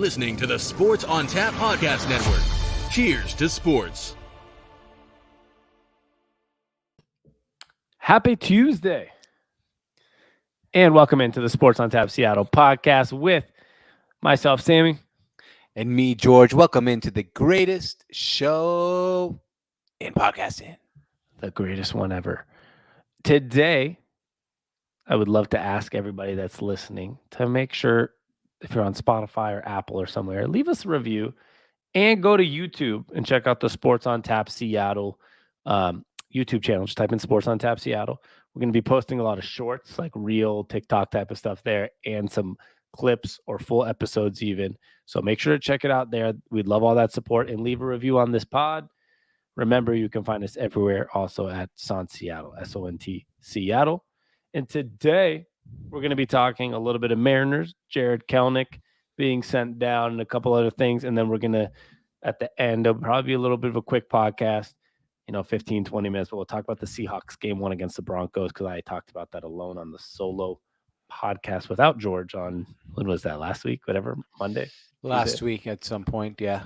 Listening to the Sports on Tap Podcast Network. Cheers to sports. Happy Tuesday. And welcome into the Sports on Tap Seattle podcast with myself, Sammy. And me, George. Welcome into the greatest show in podcasting. The greatest one ever. Today, I would love to ask everybody that's listening to make sure if you're on Spotify or Apple or somewhere, leave us a review and go to YouTube and check out the Sports on Tap Seattle YouTube channel. Just type in Sports on Tap Seattle. We're going to be posting a lot of shorts, like real TikTok type of stuff there, and some clips or full episodes even. So make sure to check it out there. We'd love all that support and leave a review on this pod. Remember, you can find us everywhere, also at Sont Seattle, SONT Seattle. And today, we're going to be talking a little bit of Mariners, Jared Kelenic being sent down, and a couple other things. And then we're going to, at the end, it'll probably be a little bit of a quick podcast, 15, 20 minutes. But we'll talk about the Seahawks game 1 against the Broncos, because I talked about that alone on the solo podcast without George on, when was that, last week? Whatever, Monday? Last week at some point, yeah.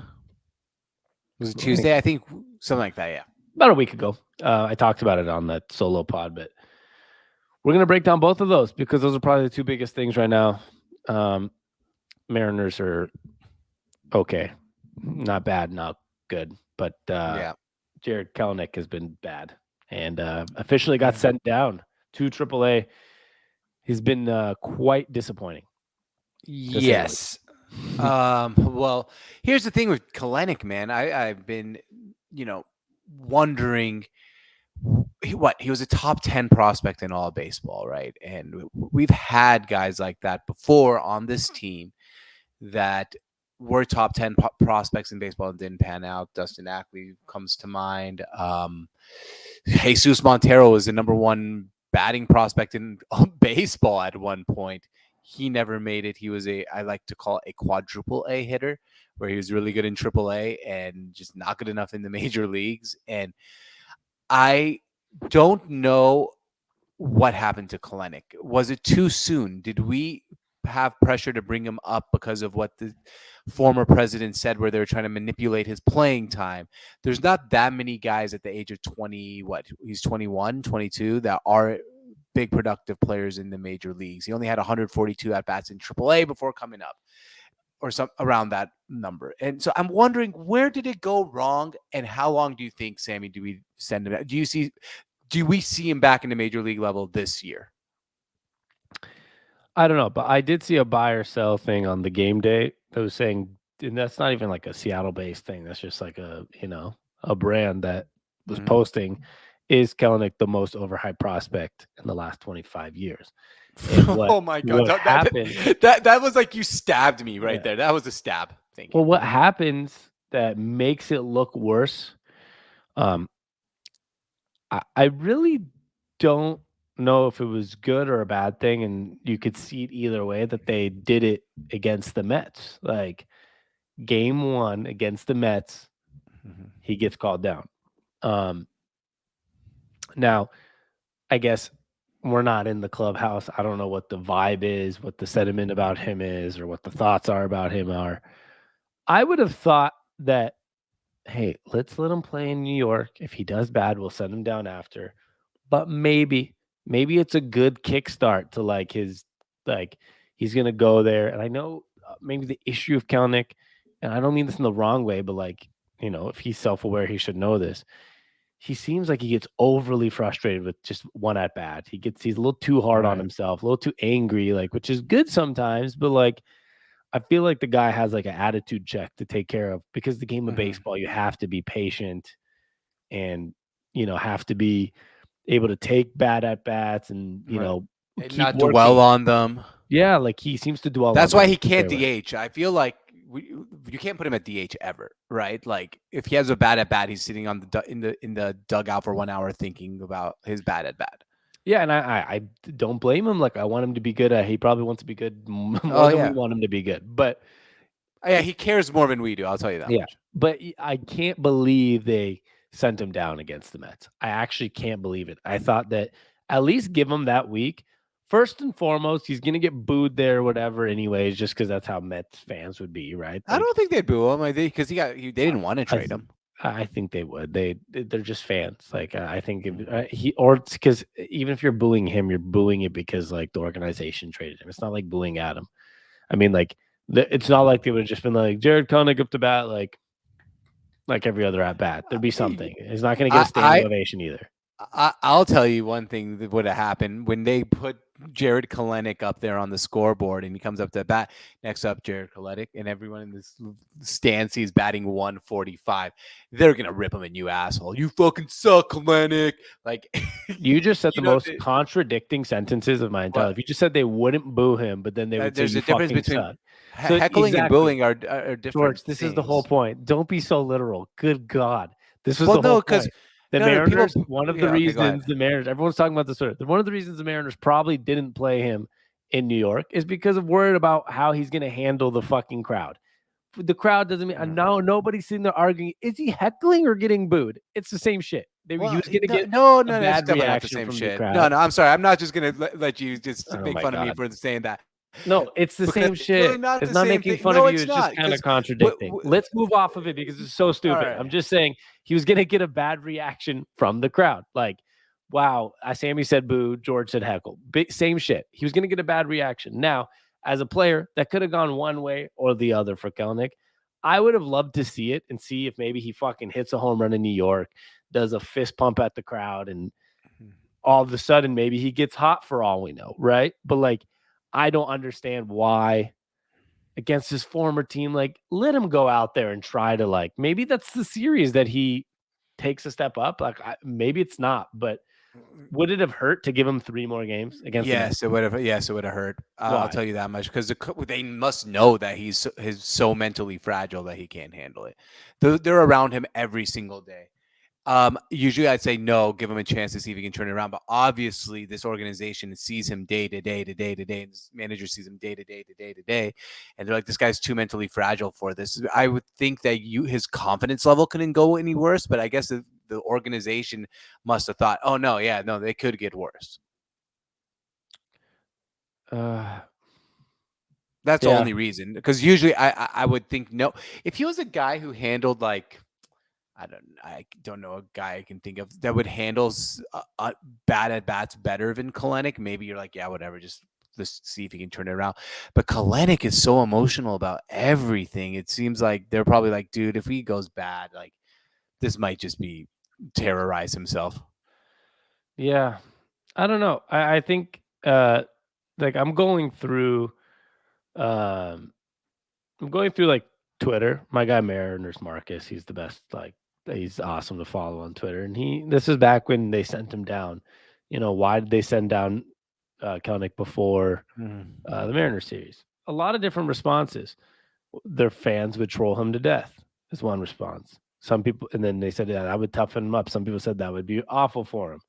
Was it Tuesday? I think something like that, yeah. About a week ago. I talked about it on that solo pod, but we're going to break down both of those because those are probably the two biggest things right now. Mariners are okay. Not bad, not good. But Jared Kelenic has been bad and officially got sent down to AAA. He's been quite disappointing. Yes. Well, here's the thing with Kelenic, man. I've been, wondering he was a top 10 prospect in all of baseball, right? And we've had guys like that before on this team that were top 10 prospects in baseball and didn't pan out. Dustin Ackley comes to mind. Jesus Montero was the number 1 batting prospect in baseball at one point. He never made it. He was I like to call it a quadruple A hitter, where he was really good in triple A and just not good enough in the major leagues. And I don't know what happened to Kelenic. Was it too soon? Did we have pressure to bring him up because of what the former president said, where they were trying to manipulate his playing time? There's not that many guys at the age of 20, he's 21, 22, that are big productive players in the major leagues. He only had 142 at-bats in AAA before coming up, or some around that number. And so I'm wondering, where did it go wrong, and how long do you think, Sammy, do we send him back? Do we see him back in the major league level this year? I don't know, but I did see a buy or sell thing on the game day that was saying, and that's not even like a Seattle-based thing. That's just like a brand that was posting, is Kelenic the most overhyped prospect in the last 25 years? Oh my God. That was like you stabbed me right there. That was a stab. Thank you. Well, what happens that makes it look worse? I really don't know if it was good or a bad thing, and you could see it either way, that they did it against the Mets. Like game 1 against the Mets, he gets called down. Now, I guess we're not in the clubhouse. I don't know what the vibe is, what the sentiment about him is, or what the thoughts are about him are. I would have thought that, hey, let's let him play in New York. If he does bad, we'll send him down after. But maybe it's a good kickstart to he's going to go there. And I know maybe the issue of Kelenic, and I don't mean this in the wrong way, but if he's self-aware, he should know this. He seems like he gets overly frustrated with just one at bat. He's a little too hard on himself, a little too angry, which is good sometimes, but I feel like the guy has an attitude check to take care of, because the game of baseball, you have to be patient and, have to be able to take bad at bats and, keep not dwell on them. Yeah. He seems to dwell. That's why he can't DH. I feel like you can't put him at DH ever, right? If he has a bad at bat, he's sitting on in the dugout for 1 hour thinking about his bad at bat. Yeah, and I don't blame him. I want him to be good. He probably wants to be good more than we want him to be good. But he cares more than we do. I'll tell you that much. But I can't believe they sent him down against the Mets. I actually can't believe it. I thought that at least give him that week, first and foremost, he's gonna get booed there or whatever, anyways, just because that's how Mets fans would be, right? I don't think they'd boo him because they didn't want to I trade think him. I think they would. They're just fans. Like I think it's because even if you're booing him, you're booing it because like the organization traded him. It's not like booing Adam. I mean, like it's not like they would have just been like Jared Kelenic up to bat, like every other at bat. There'd be something. He's not going to get a standing ovation either. I'll tell you one thing that would have happened when they put Jared Kelenic up there on the scoreboard and he comes up to bat. Next up, Jared Kelenic, and everyone in this stand sees batting 145. They're gonna rip him a new asshole. You fucking suck, Kelenic. Like you just said the most contradicting sentences of my entire life. You just said they wouldn't boo him, but then they would say you fucking suck. Heckling and booing are different. George, this is the whole point. Don't be so literal. Good God, this was the whole point. The Mariners, one of the reasons the Mariners, everyone's talking about this. One of the reasons the Mariners probably didn't play him in New York is because of worried about how he's going to handle the fucking crowd. The crowd doesn't mean no. Nobody's sitting there arguing. Is he heckling or getting booed? It's the same shit. He was going to get no, bad reaction from the crowd. No, I'm sorry. I'm not just going to let you just make fun of me for saying that. No, it's the same shit. It's not making fun of you. It's just kind of contradicting. Let's move off of it because it's so stupid. Right. I'm just saying he was going to get a bad reaction from the crowd. Like, wow, Sammy said boo, George said heckle. Same shit. He was going to get a bad reaction. Now, as a player, that could have gone one way or the other for Kelenic. I would have loved to see it and see if maybe he fucking hits a home run in New York, does a fist pump at the crowd, and all of a sudden maybe he gets hot for all we know, right? But like, I don't understand why against his former team, like let him go out there and try to like, maybe that's the series that he takes a step up. Like maybe it's not, but would it have hurt to give him 3 more games against? Yes, it would have. Yes, it would have hurt. I'll tell you that much because they must know that he's so mentally fragile that he can't handle it. They're around him every single day. Usually I'd say no, give him a chance to see if he can turn it around. But obviously this organization sees him day to day, and this manager sees him day to day. And they're like, this guy's too mentally fragile for this. I would think that his confidence level couldn't go any worse, but I guess the organization must have thought, oh no, they could get worse. That's the only reason. Because usually I would think no. If he was a guy who handled like, I don't know a guy I can think of that would handle bad at bats better than Kelenic. Maybe you're like, yeah, whatever, just let's see if he can turn it around. But Kelenic is so emotional about everything. It seems like they're probably like, dude, if he goes bad, like this might just be terrorize himself. Yeah, I don't know. I think like I'm going through like Twitter. My guy Mariners Marcus, he's the best. Like he's awesome to follow on Twitter. And this is back when they sent him down. You know, why did they send down Kelenic before the Mariners series? A lot of different responses. Their fans would troll him to death is one response. Some people, and then they said, yeah, that would toughen him up. Some people said that would be awful for him.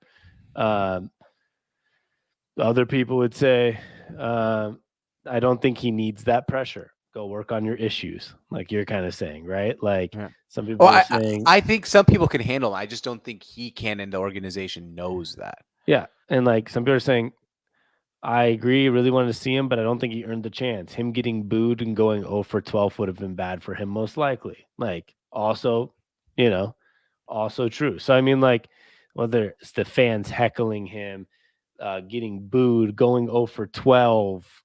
Other people would say, I don't think he needs that pressure. Go work on your issues, like you're kind of saying, right? Like some people are saying. I think some people can handle it. I just don't think he can, and the organization knows that. Yeah, and like some people are saying, I agree. Really wanted to see him, but I don't think he earned the chance. Him getting booed and going 0 for 12 would have been bad for him, most likely. Like also, also true. So I mean, like whether it's the fans heckling him, getting booed, going 0 for 12.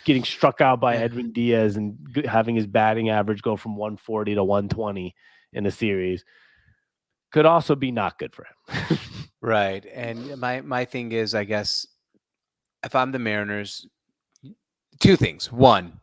Getting struck out by Edwin Diaz and having his batting average go from 140 to 120 in a series could also be not good for him. Right. And my thing is, I guess, if I'm the Mariners, 2 things. One,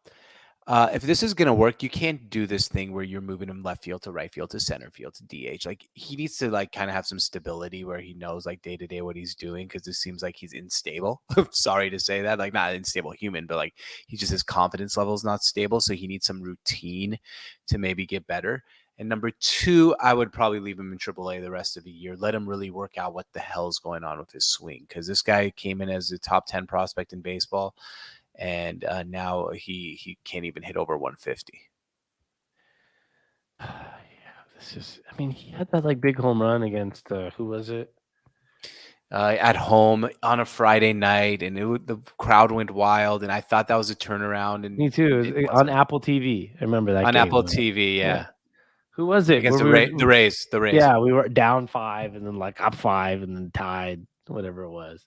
if this is going to work, you can't do this thing where you're moving him left field to right field to center field to DH. Like he needs to like kind of have some stability where he knows like day to day what he's doing because it seems like he's unstable. Sorry to say that, like not an unstable human, but like his confidence level is not stable. So he needs some routine to maybe get better. And number 2, I would probably leave him in AAA the rest of the year. Let him really work out what the hell's going on with his swing because this guy came in as a top 10 prospect in baseball. And now he can't even hit over 150. Yeah, he had that like big home run against who was it? at home on a Friday night, and the crowd went wild, and I thought that was a turnaround. And Me too. it It was on wasn't. Apple TV. I remember that On game. Apple TV. Yeah. Yeah, Who was it? against Where we the Rays. The Rays. Yeah, we were down 5 and then like up 5 and then tied, whatever it was.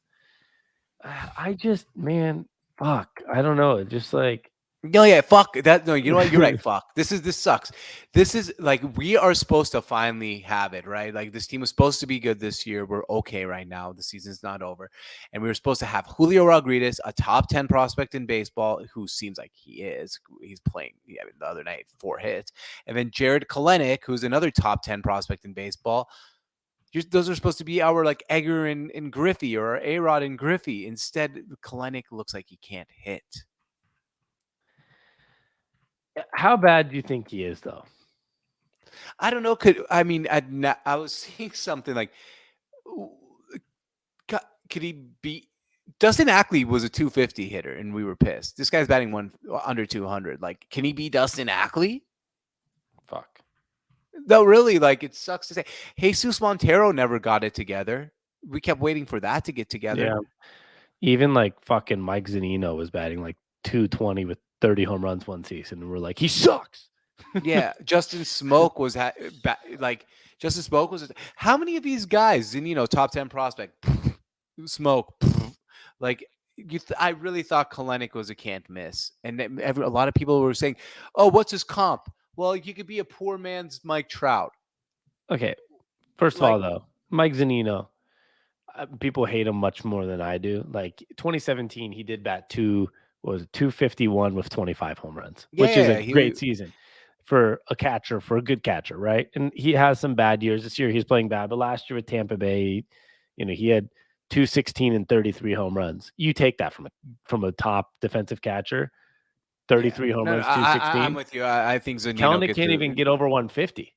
I just, man, fuck. I don't know. It's just like, No, yeah, fuck that. No, you know what? You're right. Fuck. This sucks. This is like we are supposed to finally have it, right? Like this team was supposed to be good this year. We're okay right now. The season's not over. And we were supposed to have Julio Rodriguez, a top 10 prospect in baseball, who seems like he is. He's playing the other night, 4 hits. And then Jared Kelenic, who's another top 10 prospect in baseball. Those are supposed to be our like Egger and Griffey or A-Rod and Griffey. Instead, Kelenic looks like he can't hit. how bad do you think he is, though? I don't know. I was seeing something like, could he be? Dustin Ackley was a 250 hitter, and we were pissed. This guy's batting under 200. Like, can he be Dustin Ackley? Fuck. No, really. Like, it sucks to say. Jesus Montero never got it together. We kept waiting for that to get together. Yeah. Even like fucking Mike Zanino was batting like 220 with 30 home runs one season, and we're like, he sucks. Yeah, Justin Smoke was Justin Smoke was. How many of these guys, Zanino, top 10 prospect, Smoke, like I really thought Kelenic was a can't miss, and a lot of people were saying, "Oh, what's his comp?" Well, you could be a poor man's Mike Trout. Okay, first of all, though, Mike Zanino, people hate him much more than I do. Like 2017, he did bat 251 with 25 home runs, which is a great season for a catcher, for a good catcher, right? And he has some bad years. This year he's playing bad, but last year with Tampa Bay, he had 216 and 33 home runs. You take that from a top defensive catcher, 33 home runs, 216. I'm with you. I think Zanino Kelenic can't even get over 150.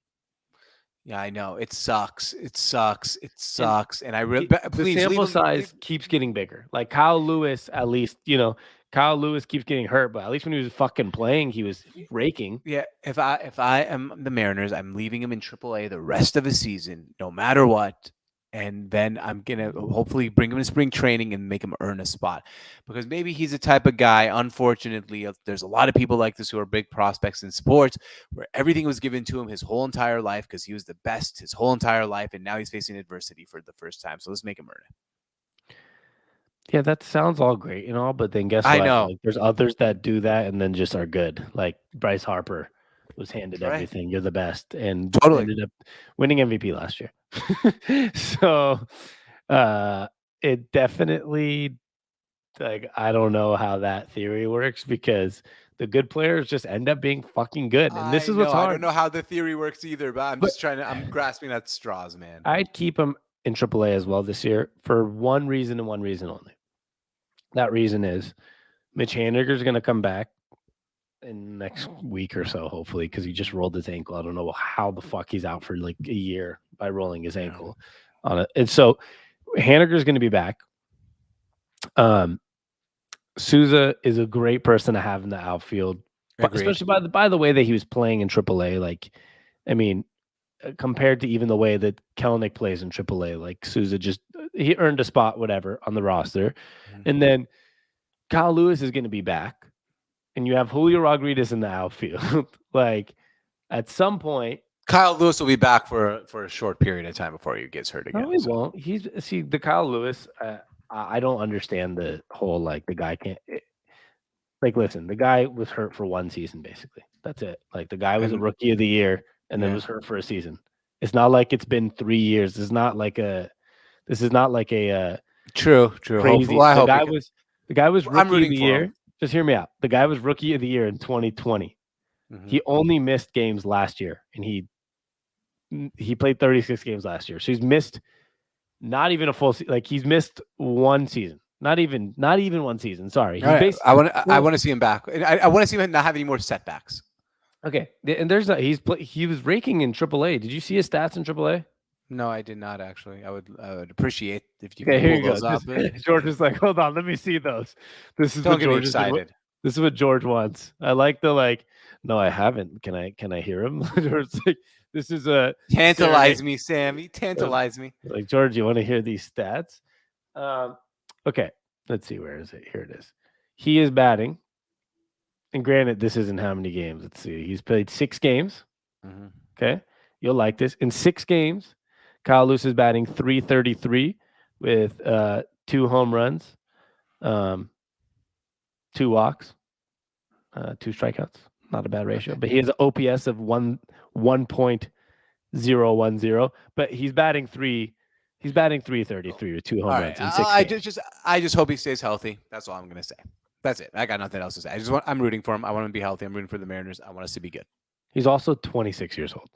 Yeah, I know. It sucks. And I really the sample size keeps getting bigger. Like Kyle Lewis, at least, Kyle Lewis keeps getting hurt, but at least when he was fucking playing, he was raking. Yeah, if I am the Mariners, I'm leaving him in AAA the rest of the season, no matter what. And then I'm going to hopefully bring him to spring training and make him earn a spot. Because maybe he's the type of guy, unfortunately, there's a lot of people like this who are big prospects in sports where everything was given to him his whole entire life because he was the best his whole entire life. And now he's facing adversity for the first time. So let's make him earn it. Yeah, that sounds all great and all, but then guess what? I know. Like, there's others that do that and then just are good. Like Bryce Harper was handed everything. You're the best, and totally ended up winning MVP last year. So it definitely, like, I don't know how that theory works because the good players just end up being fucking good. And this is what's hard. I don't know how the theory works either, but I'm grasping at straws, man. I'd keep him in AAA as well this year for one reason and one reason only. That reason is Mitch Haniger is going to come back in next week or so, hopefully, because he just rolled his ankle. I don't know how the fuck he's out for like a year by rolling his ankle on it. And so Haniger is going to be back. Souza is a great person to have in the outfield, especially by the way that he was playing in AAA. Like, I mean, compared to even the way that Kelenic plays in AAA, like Souza he earned a spot, whatever, on the roster. Mm-hmm. And then Kyle Lewis is going to be back. And you have Julio Rodriguez in the outfield. Like, at some point, Kyle Lewis will be back for a short period of time before he gets hurt again. No, he won't. The Kyle Lewis. I don't understand the whole like the guy can't. Listen, the guy was hurt for one season basically. That's it. Like the guy was a rookie of the year and then was hurt for a season. It's not like it's been 3 years. This is not like a. True. Crazy. The guy was rookie of the year. Just hear me out. The guy was rookie of the year in 2020. Mm-hmm. He only missed games last year, and he played 36 games last year. So he's missed not even a full like he's missed one season. Not even one season. Sorry. Right. I want to see him back. I want to see him not have any more setbacks. Okay. And he was raking in AAA. Did you see his stats in AAA? No, I did not actually. I would appreciate if you could pull those up. George is like, hold on, let me see those. This is Don't what get George me excited. This is what George wants. I like the no, I haven't. Can I hear him? George's like, this is a tantalize me, Sammy. Tantalize me. Like, George, you want to hear these stats? Okay, let's see. Where is it? Here it is. He is batting. And granted, this isn't how many games. Let's see. He's played 6 games. Mm-hmm. Okay. You'll like this. In 6 games, Kyle Lewis is batting .333 with 2 home runs, 2 walks, 2 strikeouts. Not a bad ratio. Okay. But he has an OPS of 1.010. But he's batting 333 with 2 home All runs right. in 6 games. I just hope he stays healthy. That's all I'm gonna say. That's it. I got nothing else to say. I'm rooting for him. I want him to be healthy. I'm rooting for the Mariners. I want us to be good. He's also 26 years old,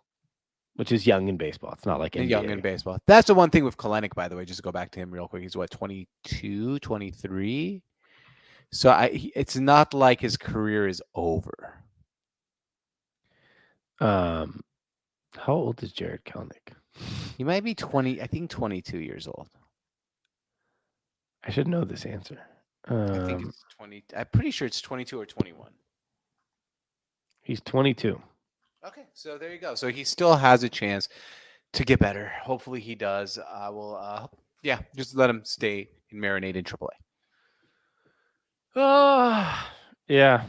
which is young in baseball. It's not like NBA. Young in baseball. That's the one thing with Kelenic, by the way, just to go back to him real quick. He's what, 22, 23? So it's not like his career is over. How old is Jared Kelenic? He might be 20, I think 22 years old. I should know this answer. I think it's 20. I'm pretty sure it's 22 or 21. He's 22. Okay, so there you go. So he still has a chance to get better. Hopefully he does. I will, just let him stay and marinate in AAA. Yeah.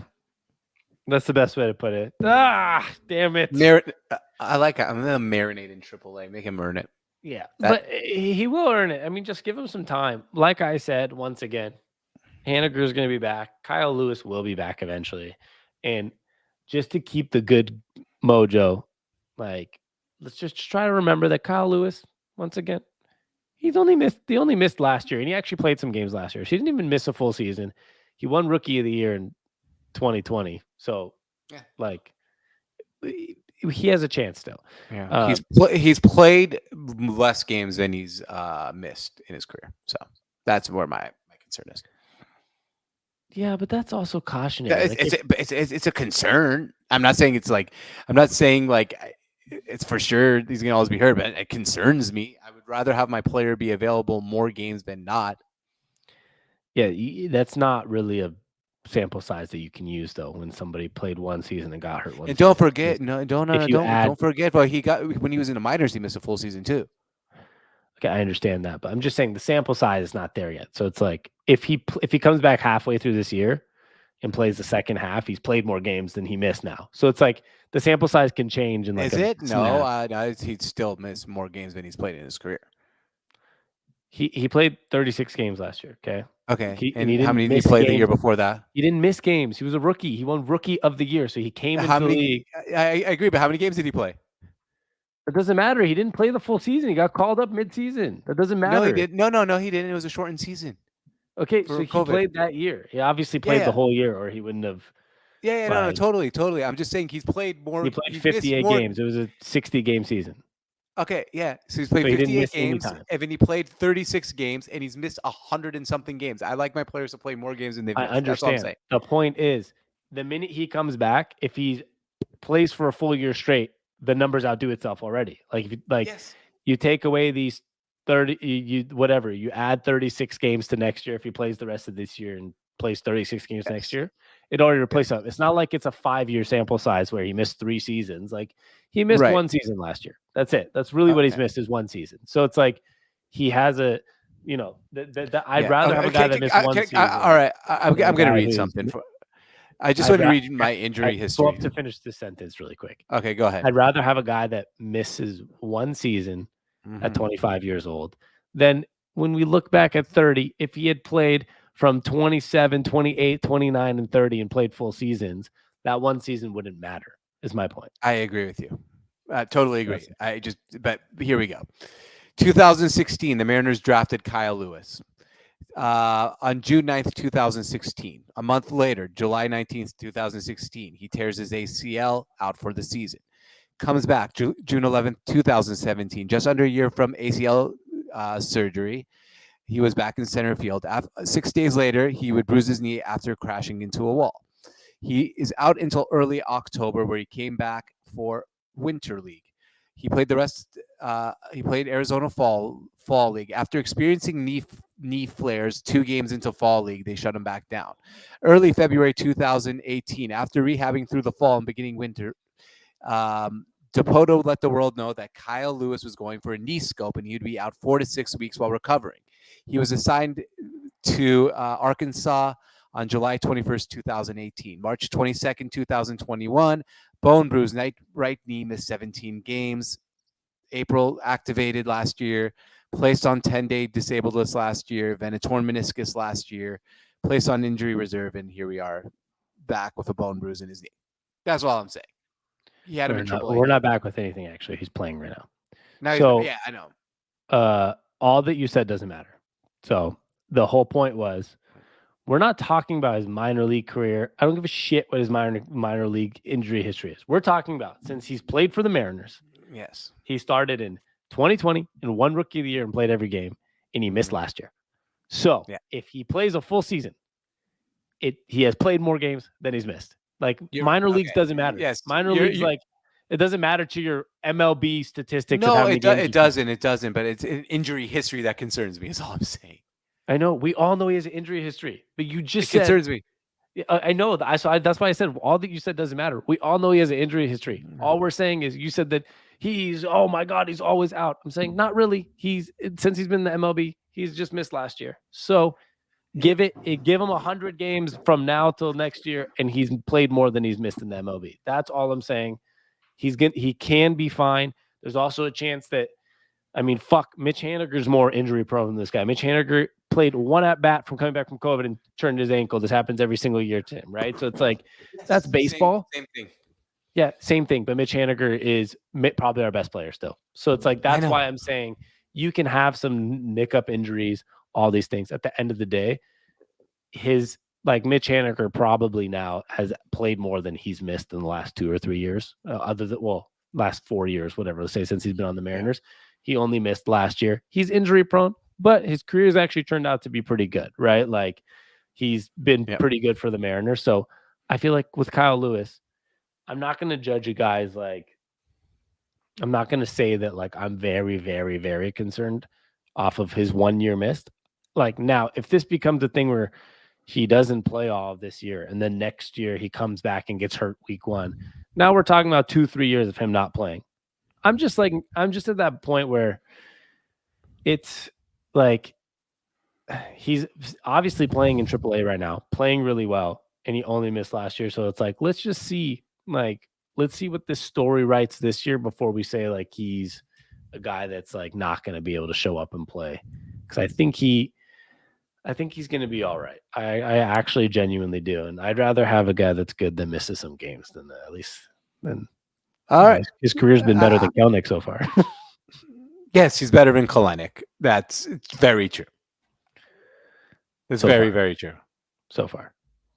That's the best way to put it. Damn it. I like it. I'm going to marinate in AAA. Make him earn it. Yeah, but he will earn it. I mean, just give him some time. Like I said, once again, Haniger is going to be back. Kyle Lewis will be back eventually. And just to keep the good mojo, like, let's just try to remember that Kyle Lewis, once again, he only missed last year, and he actually played some games last year. So he didn't even miss a full season. He won Rookie of the Year in 2020. So, he has a chance still. Yeah, he's played less games than he's missed in his career. So that's where my concern is. Yeah, but that's also cautionary. It's a concern. I'm not saying it's for sure he's gonna always be hurt, but it concerns me. I would rather have my player be available more games than not. Yeah, that's not really a sample size that you can use though when somebody played one season and got hurt one. And don't forget, don't forget. But when he was in the minors, he missed a full season too. Okay, I understand that, but I'm just saying the sample size is not there yet. So it's like if he comes back halfway through this year and plays the second half, he's played more games than he missed now. So it's like the sample size can change. And is it? No, he'd still miss more games than he's played in his career. He played 36 games last year. Okay. Okay. And how many did he play the year before that? He didn't miss games. He was a rookie. He won Rookie of the Year. So he came into the league. I agree, but how many games did he play? It doesn't matter. He didn't play the full season. He got called up mid-season. That doesn't matter. No, he did. No, he didn't. It was a shortened season. Okay, so he played that year. He obviously played the whole year, or he wouldn't have. No, totally. I'm just saying he's played more. He played 58 games. It was a 60-game season. Okay, yeah. So he's played 58 games, and then he played 36 games, and he's missed 100 and something games. I like my players to play more games than they've missed. I understand. That's all I'm saying. The point is, the minute he comes back, if he plays for a full year straight, the numbers outdo itself already. Like if you take away these 30, you add 36 games to next year. If he plays the rest of this year and plays 36 games next year, it already replaces him. It's not like it's a 5-year sample size where he missed 3 seasons. Like he missed 1 season last year. That's it. That's really what he's missed is 1 season. So it's like he has a, I'd rather have a guy that missed 1 season. All right, I'm going to read something. I just want to read my injury history. Go up to finish this sentence really quick. Okay, go ahead. I'd rather have a guy that misses 1 season at 25 years old than when we look back at 30, if he had played from 27, 28, 29, and 30 and played full seasons, that 1 season wouldn't matter, is my point. I agree with you. Totally agree. But here we go. 2016, the Mariners drafted Kyle Lewis. On June 9th, 2016. A month later, July 19th, 2016, he tears his ACL, out for the season. Comes back June 11th, 2017, just under a year from ACL surgery. He was back in center field. 6 days later, he would bruise his knee after crashing into a wall. He is out until early October, where he came back for Winter League. He played the rest. He played Arizona Fall League. After experiencing knee flares 2 games into Fall League, they shut him back down. Early February 2018, after rehabbing through the fall and beginning winter, Dipoto let the world know that Kyle Lewis was going for a knee scope and he'd be out 4 to 6 weeks while recovering. He was assigned to Arkansas on July 21st, 2018. March 22nd, 2021, bone bruise, right knee, missed 17 games. April, activated last year, placed on 10-day disabled list last year, then a torn meniscus last year, placed on injury reserve, and here we are back with a bone bruise in his knee. That's all I'm saying. He had him in AAA. We're not back with anything, actually. He's playing right now. Yeah, I know. All that you said doesn't matter. So the whole point was, we're not talking about his minor league career. I don't give a shit what his minor league injury history is. We're talking about since he's played for the Mariners. Yes. He started in 2020 and won Rookie of the Year and played every game, and he missed last year. So if he plays a full season, he has played more games than he's missed. Like minor leagues doesn't matter. Yes, minor leagues like it doesn't matter to your MLB statistics. No, it doesn't. It doesn't. But it's an injury history that concerns me. Is all I'm saying. I know we all know he has an injury history, but you just said, concerns me. I know that. That's why I said all that you said doesn't matter. We all know he has an injury history. All we're saying is you said that oh my God, he's always out. I'm saying not really. Since he's been in the MLB, he's just missed last year. So give him 100 games from now till next year, and he's played more than he's missed in the MLB. That's all I'm saying. He can be fine. There's also a chance that, Mitch Haniger's more injury prone than this guy. Mitch Haniger played one at bat from coming back from COVID and turned his ankle. This happens every single year to him, right? So it's like, that's baseball. Same thing. Yeah, same thing. But Mitch Haniger is probably our best player still. So it's like, that's why I'm saying you can have some nick up injuries, all these things. At the end of the day, Mitch Haniger probably now has played more than he's missed in the last 2 or 3 years, last 4 years, whatever, let's say, since he's been on the Mariners. He only missed last year. He's injury prone, but his career has actually turned out to be pretty good, right? Like he's been pretty good for the Mariners. So I feel like with Kyle Lewis, I'm not going to judge you guys. I'm not going to say that I'm very, very, very concerned off of his 1 year missed. Now, if this becomes a thing where he doesn't play all of this year and then next year he comes back and gets hurt week 1, now we're talking about 2-3 years of him not playing. I'm just at that point where it's he's obviously playing in AAA right now, playing really well, and he only missed last year. So it's let's just see, let's see what this story writes this year before we say he's a guy that's not going to be able to show up and play. Because I think he's going to be all right. I actually genuinely do, and I'd rather have a guy that's good that misses some games than at least than. All right, his career's been better than Kelenic so far. Yes, he's better than Kelenic. That's very true. It's very, very true. So far,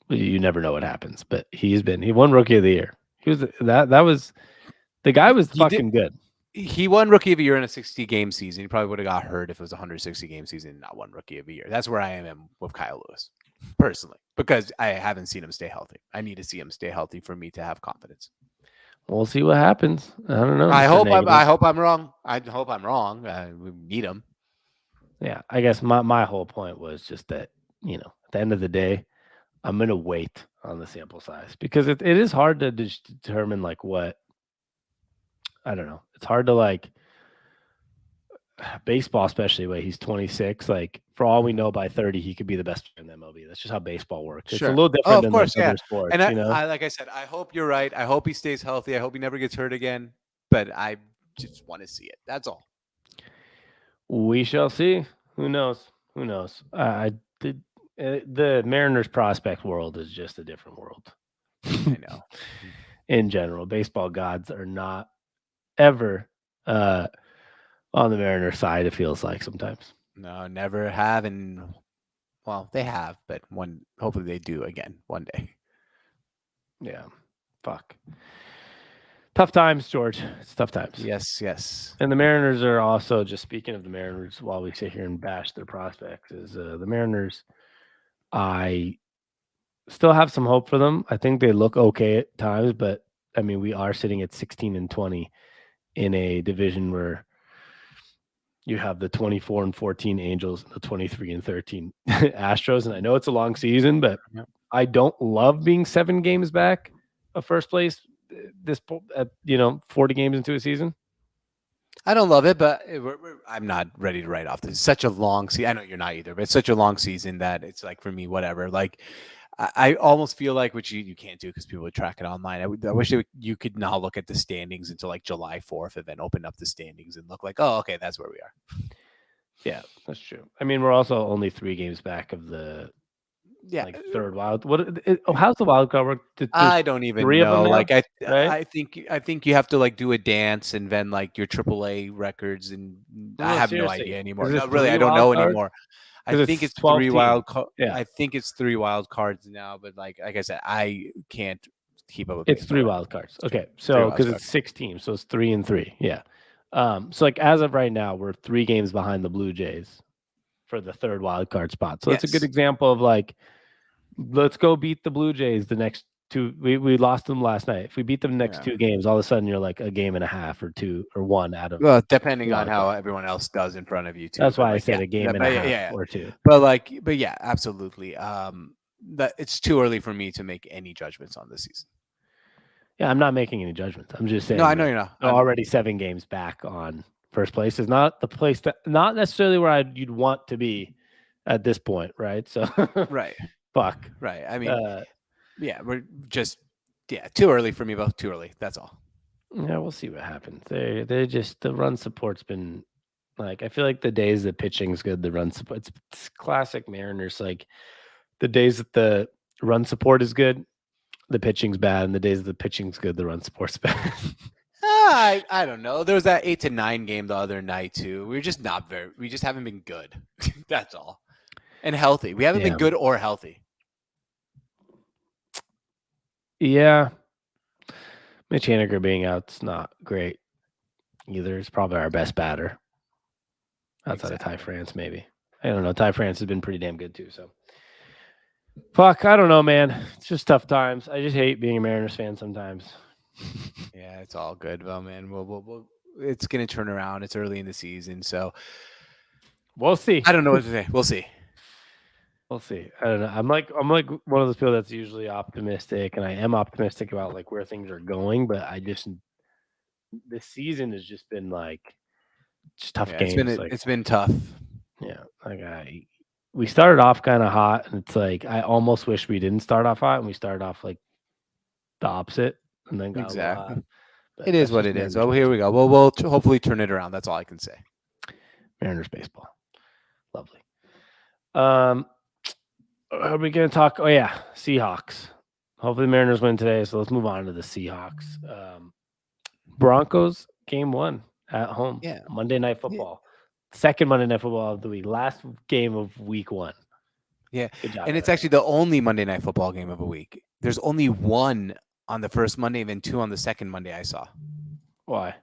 you never know what happens, but he won Rookie of the Year. The guy was fucking good. He won Rookie of the Year in a 60-game season. He probably would have got hurt if it was a 160-game season and not won Rookie of the Year. That's where I am with Kyle Lewis, personally, because I haven't seen him stay healthy. I need to see him stay healthy for me to have confidence. We'll see what happens. I don't know. I hope I'm wrong. I hope I'm wrong. We need him. Yeah, I guess my whole point was just that, at the end of the day, I'm going to wait on the sample size because it is hard to determine what, I don't know. It's hard to baseball, especially when he's 26. For all we know, by 30, he could be the best player in the MLB. That's just how baseball works. Sure. It's a little different than other sports. And I like I said, I hope you're right. I hope he stays healthy. I hope he never gets hurt again. But I just want to see it. That's all. We shall see. Who knows? The Mariners prospect world is just a different world. I know. In general, baseball gods are not ever on the Mariners side, it feels like sometimes. No, never have. And well, they have, but hopefully they do again one day. Yeah. Fuck. Tough times, George. It's tough times. Yes. And the Mariners are also, just speaking of the Mariners, while we sit here and bash their prospects, is the Mariners, I still have some hope for them. I think they look okay at times, but we are sitting at 16-20 in a division where you have the 24-14 Angels and the 23-13 Astros. And I know it's a long season, but I don't love being 7 games back of first place 40 games into a season. I don't love it, but I'm not ready to write off. This is such a long season. I know you're not either, but it's such a long season that it's like for me, whatever. Like I almost feel like, which you can't do because people would track it online. I wish you could now look at the standings until like July 4th and then open up the standings and look like, oh, okay, that's where we are. Yeah, that's true. I mean, we're also only 3 games back of the third wild. How's the wild card work? I don't even 3 of them know. now, Like right? I think you have to like do a dance and then like your AAA records, and I have no idea anymore. No, really, I don't know anymore. I think it's 12 3 teams. wild cards. Yeah. I think it's 3 wild cards now, but like I said, I can't keep up with It's 3 baseball. wild cards. Okay, so because it's 6 teams, so it's 3 and 3. Yeah. So like as of right now, we're 3 games behind the Blue Jays for the third wild card spot. So it's a good example of like, let's go beat the Blue Jays the next 2. We lost them last night. If we beat them the next 2 games, all of a sudden you're like a game and a half or 2 or 1 out of. Well, depending on how everyone else does in front of you too. That's why I said a game and a half or 2. But yeah, absolutely. That it's too early for me to make any judgments on this season. Yeah, I'm not making any judgments. I'm just saying. No, I know you're not. Already 7 games back on first place is not the place that, not necessarily where you'd want to be at this point, right? So right. Fuck. Right. I mean, yeah, we're just too early for me. Both too early. That's all. Yeah, we'll see what happens. They just, the run support's been like, I feel like the days the pitching's good, the run support, it's classic Mariners. Like the days that the run support is good, the pitching's bad, and the days the pitching's good, the run support's bad. I don't know. There was that 8-9 game the other night too. We just haven't been good. That's all. And healthy. We haven't been good or healthy. Yeah. Mitch Haniger being out's not great either. It's probably our best batter outside of Ty France, maybe. I don't know. Ty France has been pretty damn good too. So, fuck, I don't know, man. It's just tough times. I just hate being a Mariners fan sometimes. Yeah, it's all good, well, man. We'll it's gonna turn around. It's early in the season, so we'll see. I don't know what to say. We'll see. We'll see. I don't know. I'm like one of those people that's usually optimistic, and I am optimistic about like where things are going. But this season has just been like just tough games. It's been tough. Yeah, like we started off kind of hot, and it's like I almost wish we didn't start off hot, and we started off like the opposite, and then got exactly. It is what it is. Oh, here we go. Well, we'll hopefully turn it around. That's all I can say. Mariners baseball, lovely. Are we going to talk? Oh, yeah. Seahawks. Hopefully the Mariners win today. So let's move on to the Seahawks. Broncos game 1 at home. Yeah. Monday Night Football. Second Monday Night Football of the week. Last game of week 1. Yeah. And it's actually the only Monday Night Football game of a week. There's only 1 on the first Monday and then 2 on the second Monday I saw. Why?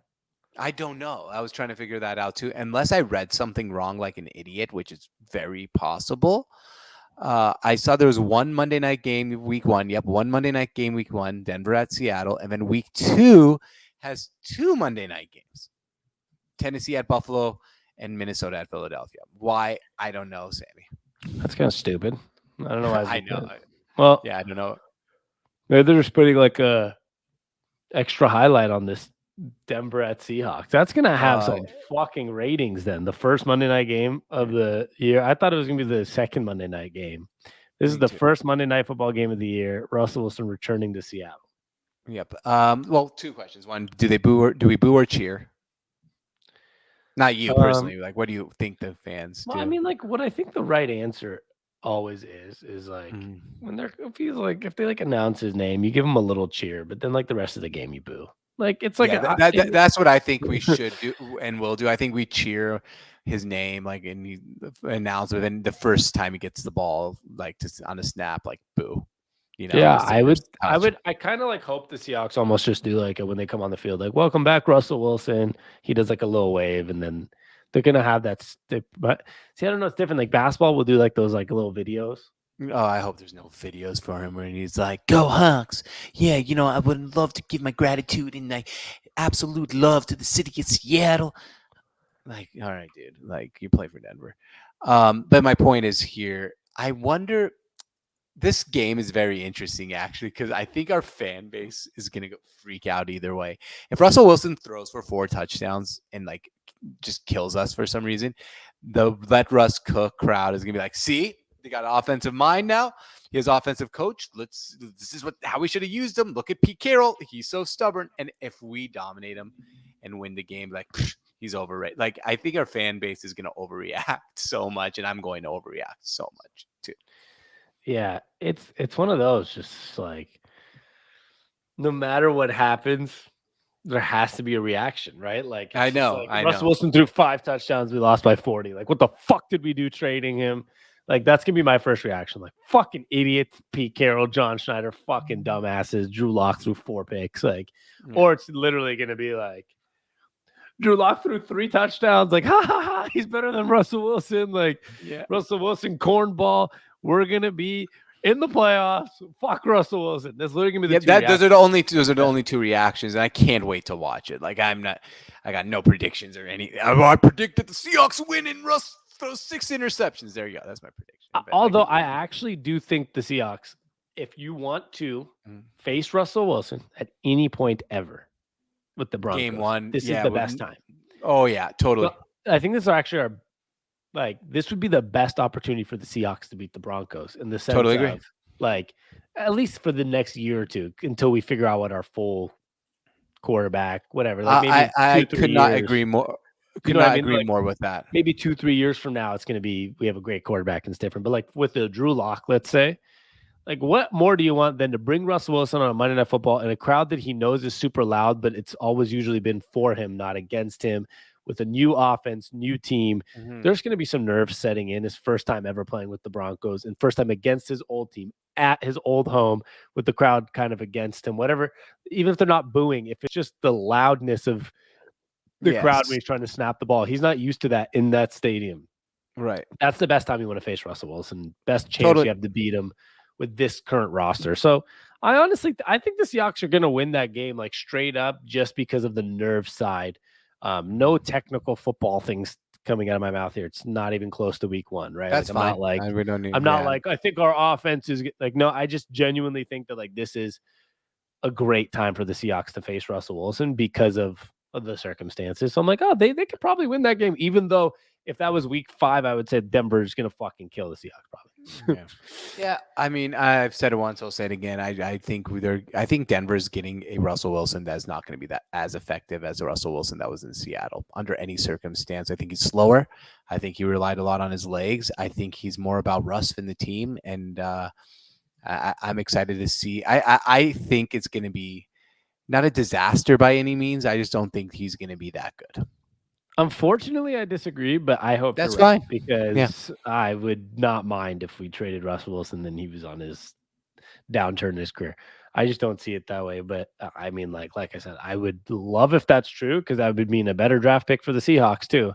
I don't know. I was trying to figure that out too. Unless I read something wrong like an idiot, which is very possible. I saw there was 1 Monday night game week 1. Yep, 1 Monday night game week 1, Denver at Seattle. And then week 2 has 2 Monday night games. Tennessee at Buffalo and Minnesota at Philadelphia. Why? I don't know, Sammy. That's kind of stupid. I don't know why. I know. Well, yeah, I don't know. Maybe they're just putting like a extra highlight on this Denver at Seahawks. That's going to have some fucking ratings then. The first Monday night game of the year. I thought it was going to be the second Monday night game. This is the first Monday Night Football game of the year. Russell Wilson returning to Seattle. Yep. Well, 2 questions. One, do we boo or cheer? Not you personally. Like, what do you think the fans do? I mean, like, what I think the right answer always is like when if they like announce his name, you give him a little cheer, but then like the rest of the game, you boo. Like it's like that's what I think we should do and will do. I think we cheer his name like and he announce it, and the first time he gets the ball, like just on a snap, like boo. You know, yeah, I kind of like hope the Seahawks almost just do like when they come on the field, like welcome back, Russell Wilson. He does like a little wave, and then they're gonna have that. But see, I don't know, it's different. Like basketball will do like those like little videos. Oh, I hope there's no videos for him where he's like, "Go Hawks!" Yeah, you know, I would love to give my gratitude and like absolute love to the city of Seattle. Like, all right, dude, like you play for Denver. But my point is here. I wonder, this game is very interesting actually, because I think our fan base is gonna go freak out either way. If Russell Wilson throws for 4 touchdowns and like just kills us for some reason, the let Russ cook crowd is gonna be like, see, they got an offensive mind now. He has offensive coach. This is how we should have used him. Look at Pete Carroll. He's so stubborn. And if we dominate him and win the game, like he's overrated. Like I think our fan base is gonna overreact so much, and I'm going to overreact so much too. Yeah, it's one of those just like no matter what happens, there has to be a reaction, right? Like I it's just know, like I Russell know. Wilson threw 5 touchdowns, we lost by 40. Like, what the fuck did we do trading him? Like, that's gonna be my first reaction. Like, fucking idiots, Pete Carroll, John Schneider, fucking dumbasses. Drew Lock threw 4 picks. Like, or it's literally gonna be like Drew Lock threw 3 touchdowns. Like, ha ha ha, he's better than Russell Wilson. Like, Russell Wilson cornball. We're gonna be in the playoffs. Fuck Russell Wilson. That's literally gonna be the those are the only 2 reactions, and I can't wait to watch it. Like I got no predictions or anything. I predict that the Seahawks win and Russ throws 6 interceptions. There you go. That's my prediction. Although I actually do think the Seahawks, if you want to face Russell Wilson at any point ever with the Broncos, game 1, this is the best time. Oh yeah, totally. Well, I think this is actually this would be the best opportunity for the Seahawks to beat the Broncos in the sense Totally agree. of like at least for the next year or 2 until we figure out what our full quarterback, whatever. Like maybe I 2-3 could not years. agree more. You know what I mean? Agree Like, more with that. Maybe 2-3 years from now, it's going to be we have a great quarterback and it's different. But like with the Drew Lock, let's say, like what more do you want than to bring Russell Wilson on a Monday Night Football in a crowd that he knows is super loud, but it's always usually been for him, not against him, with a new offense, new team. There's going to be some nerves setting in. His first time ever playing with the Broncos and first time against his old team at his old home with the crowd kind of against him, whatever. Even if they're not booing, if it's just the loudness of the crowd when he's trying to snap the ball, he's not used to that in that stadium. Right. That's the best time you want to face Russell Wilson. Best chance you have to beat him with this current roster. So I think the Seahawks are going to win that game like straight up just because of the nerve side. No technical football things coming out of my mouth here. It's not even close to week 1, right? That's like, fine. I'm not like I think our offense is like, no, I just genuinely think that like this is a great time for the Seahawks to face Russell Wilson because of the circumstances. So I'm like, oh, they could probably win that game, even though if that was week 5, I would say Denver's gonna fucking kill the Seahawks probably. Yeah. I mean, I've said it once, I'll say it again. I think Denver's getting a Russell Wilson that's not going to be that as effective as the Russell Wilson that was in Seattle under any circumstance. I think he's slower. I think he relied a lot on his legs. I think he's more about Russ than the team, and I'm excited to see. I think it's going to be not a disaster by any means. I just don't think he's going to be that good. Unfortunately, I disagree, but I hope that's right fine because I would not mind if we traded Russell Wilson and he was on his downturn in his career. I just don't see it that way. But I mean, like I said, I would love if that's true because that would mean a better draft pick for the Seahawks too.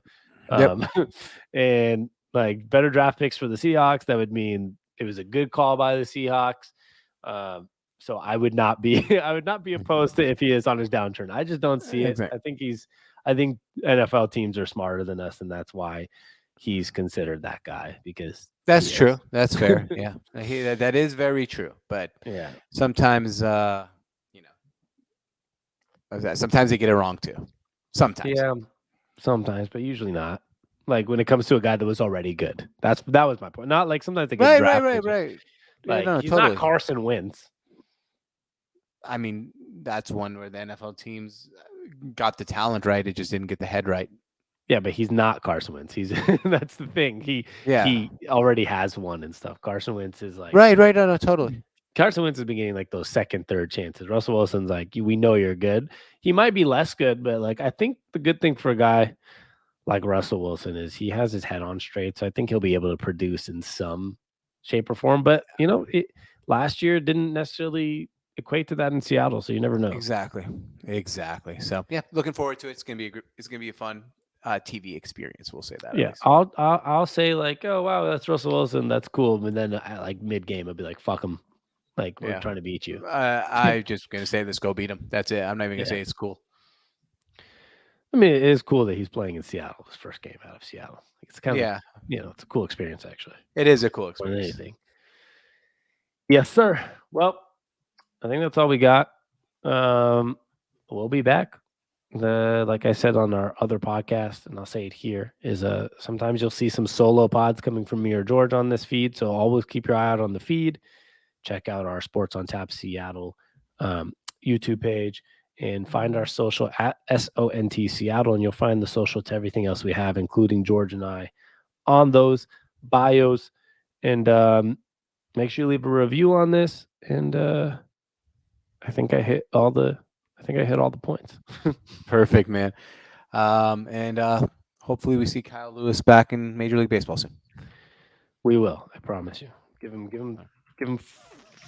And like better draft picks for the Seahawks, that would mean it was a good call by the Seahawks. So I would not be opposed to if he is on his downturn. I just don't see it. I think NFL teams are smarter than us, and that's why he's considered that guy because that's true. That's fair. Yeah, that is very true. But sometimes, sometimes they get it wrong too. Sometimes, but usually not. Like when it comes to a guy that was already good. That was my point. Not like sometimes they get drafted. Right. Like he's not Carson Wentz. I mean, that's one where the NFL teams got the talent right. It just didn't get the head right. Yeah, but he's not Carson Wentz. That's the thing. He already has one and stuff. Carson Wentz is like right. No, totally. Carson Wentz has been getting like those second, third chances. Russell Wilson's like, we know you're good. He might be less good, but like I think the good thing for a guy like Russell Wilson is he has his head on straight. So I think he'll be able to produce in some shape or form. But last year didn't necessarily equate to that in Seattle, so you never know. Exactly. So looking forward to it. It's gonna be a fun TV experience. We'll say that. Yeah, I'll say like, oh wow, that's Russell Wilson, that's cool. And then like mid game, I'll be like, fuck him, like we're trying to beat you. I'm just gonna say let's go beat him. That's it. I'm not even gonna say it's cool. I mean, it is cool that he's playing in Seattle. His first game out of Seattle. It's kind of it's a cool experience actually. It is a cool experience. Anything. Yes, sir. Well, I think that's all we got. We'll be back. Like I said on our other podcast, and I'll say it here, is sometimes you'll see some solo pods coming from me or George on this feed. So always keep your eye out on the feed. Check out our Sports on Tap Seattle YouTube page and find our social at SONT Seattle, and you'll find the social to everything else we have, including George and I, on those bios. And make sure you leave a review on this. And I think I hit all the points. Perfect, man. And hopefully we see Kyle Lewis back in Major League Baseball soon. We will. I promise you. Give him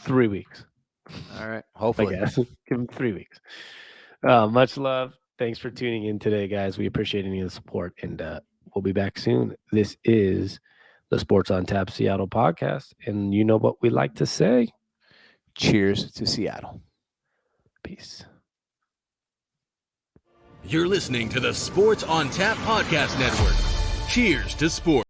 3 weeks. All right. I Hopefully. guess. Give him 3 weeks. Much love. Thanks for tuning in today, guys. We appreciate any of the support, and we'll be back soon. This is the Sports on Tap Seattle podcast, and you know what we like to say. Cheers to Seattle. Peace. You're listening to the Sports on Tap Podcast Network. Cheers to sports.